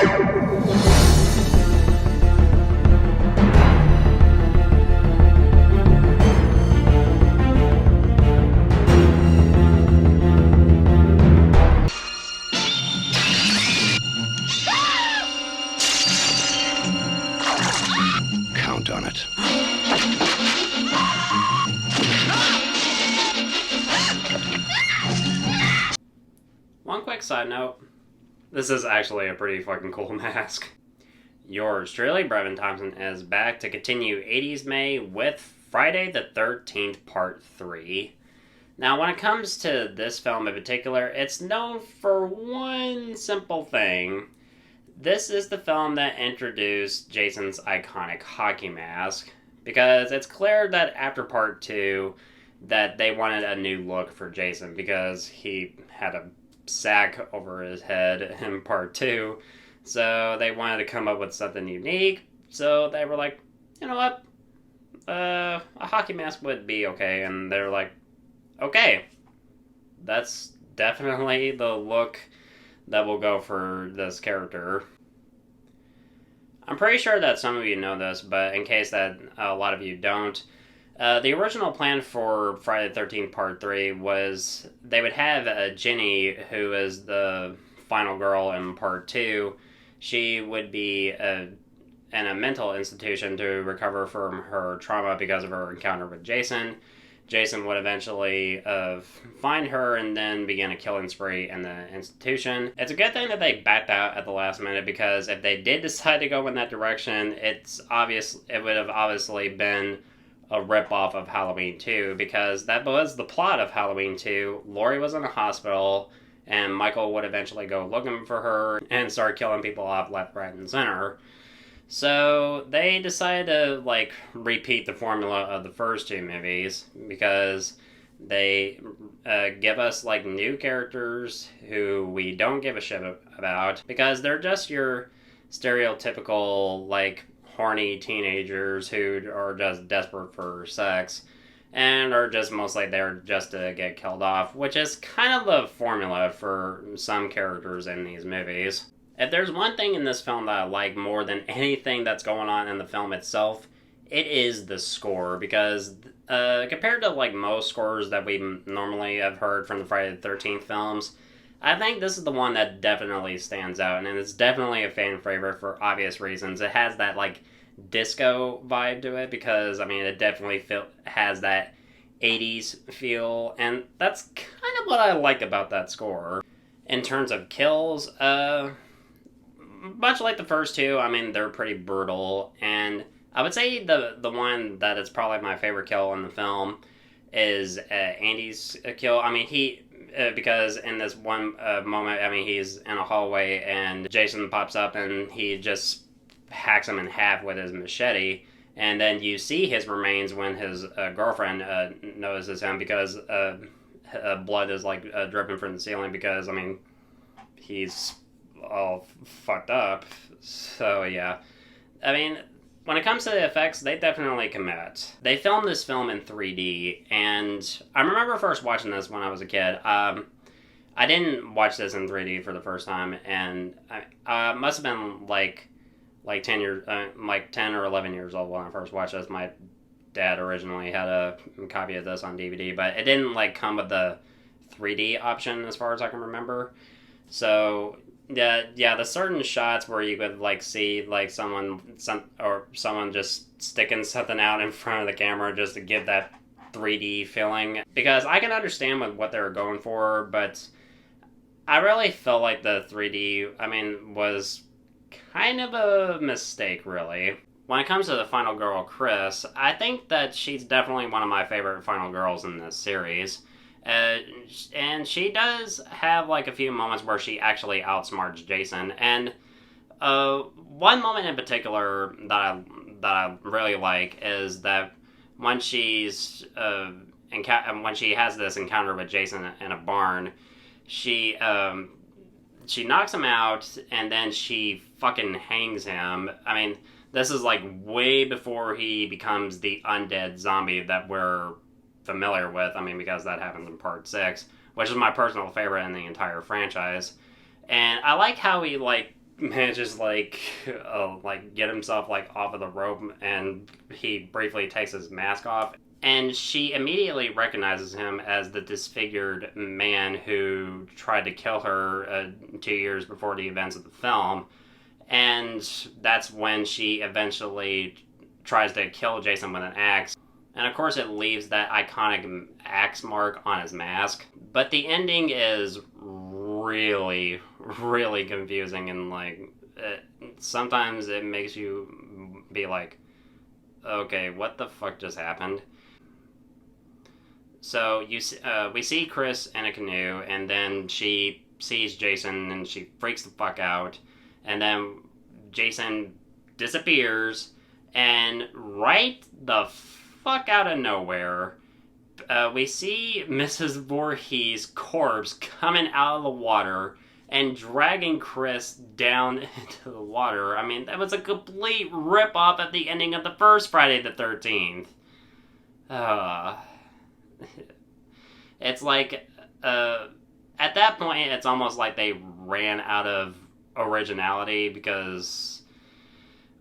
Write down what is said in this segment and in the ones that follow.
Count on it. One quick side note. This is actually a pretty fucking cool mask. Yours truly, Brevin Thompson, is back to continue 80s May with Friday the 13th Part 3. Now, when it comes to this film in particular, it's known for one simple thing. This is the film that introduced Jason's iconic hockey mask, because it's clear that after Part 2 that they wanted a new look for Jason, because he had a sack over his head in Part 2, so they wanted to come up with something unique, so they were like, you know what, a hockey mask would be okay, and they're like, okay, that's definitely the look that will go for this character. I'm pretty sure that some of you know this, but in case that a lot of you don't, the original plan for Friday the 13th Part 3 was they would have Jenny, who is the final girl in Part 2. She would be in a mental institution to recover from her trauma because of her encounter with Jason. Jason would eventually find her and then begin a killing spree in the institution. It's a good thing that they backed out at the last minute, because if they did decide to go in that direction, it would have obviously been a rip-off of Halloween 2, because that was the plot of Halloween 2. Laurie was in a hospital, and Michael would eventually go looking for her and start killing people off left, right, and center. So they decided to repeat the formula of the first two movies, because they give us new characters who we don't give a shit about, because they're just your stereotypical horny teenagers who are just desperate for sex and are just mostly there just to get killed off, which is kind of the formula for some characters in these movies. If there's one thing in this film that I like more than anything that's going on in the film itself, it is the score, because compared to most scores that we normally have heard from the Friday the 13th films, I think this is the one that definitely stands out, and it's definitely a fan favorite for obvious reasons. It has that disco vibe to it, because it definitely has that 80s feel, and that's kind of what I like about that score. In terms of kills, much like the first two, they're pretty brutal, and I would say the one that is probably my favorite kill in the film is Andy's kill. Because in this one moment, he's in a hallway and Jason pops up and he just hacks him in half with his machete, and then you see his remains when his girlfriend notices him, because blood is dripping from the ceiling, because he's all fucked up. So yeah, when it comes to the effects, they definitely commit. They filmed this film in 3D, and I remember first watching this when I was a kid. I didn't watch this in 3D for the first time, and I must have been 10 or 11 years old when I first watched this. My dad originally had a copy of this on DVD, but it didn't come with the 3D option as far as I can remember. So yeah, the certain shots where you could see someone just sticking something out in front of the camera just to give that 3D feeling, because I can understand what they were going for, but I really felt like the 3D was kind of a mistake, really. When it comes to the final girl, Chris, I think that she's definitely one of my favorite final girls in this series. And she does have a few moments where she actually outsmarts Jason, and one moment in particular that I really like is that when she's when she has this encounter with Jason in a barn, she knocks him out, and then she fucking hangs him. This is way before he becomes the undead zombie that we're familiar with, because that happens in Part 6, which is my personal favorite in the entire franchise. And I like how he manages get himself off of the rope, and he briefly takes his mask off, and she immediately recognizes him as the disfigured man who tried to kill her 2 years before the events of the film. And that's when she eventually tries to kill Jason with an axe. And of course, it leaves that iconic axe mark on his mask. But the ending is really, really confusing, and sometimes it makes you be like, okay, what the fuck just happened? So we see Chris in a canoe, and then she sees Jason, and she freaks the fuck out, and then Jason disappears, and right the fuck out of nowhere, we see Mrs. Voorhees' corpse coming out of the water and dragging Chris down into the water. I mean, that was a complete rip-off at the ending of the first Friday the 13th. It's like, at that point, it's almost like they ran out of originality, because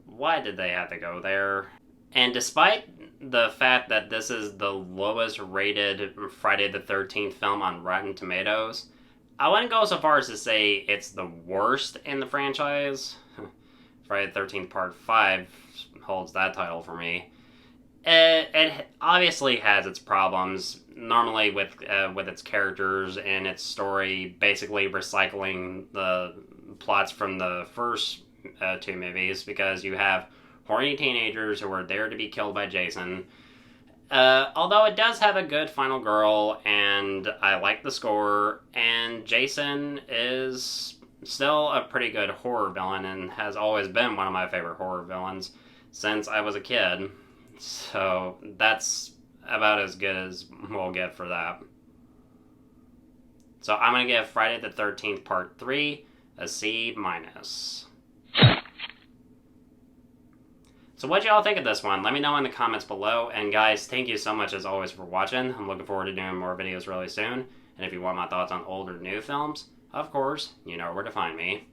why did they have to go there? And despite the fact that this is the lowest rated Friday the 13th film on Rotten Tomatoes, I wouldn't go so far as to say it's the worst in the franchise. Friday the 13th Part 5 holds that title for me. It obviously has its problems, normally with its characters and its story, basically recycling the plots from the first two movies, because you have horny teenagers who are there to be killed by Jason. Although it does have a good final girl, and I like the score, and Jason is still a pretty good horror villain, and has always been one of my favorite horror villains since I was a kid. So that's about as good as we'll get for that. So I'm going to give Friday the 13th Part 3 a C-. So what y'all think of this one? Let me know in the comments below. And guys, thank you so much as always for watching. I'm looking forward to doing more videos really soon. And if you want my thoughts on old or new films, of course, you know where to find me.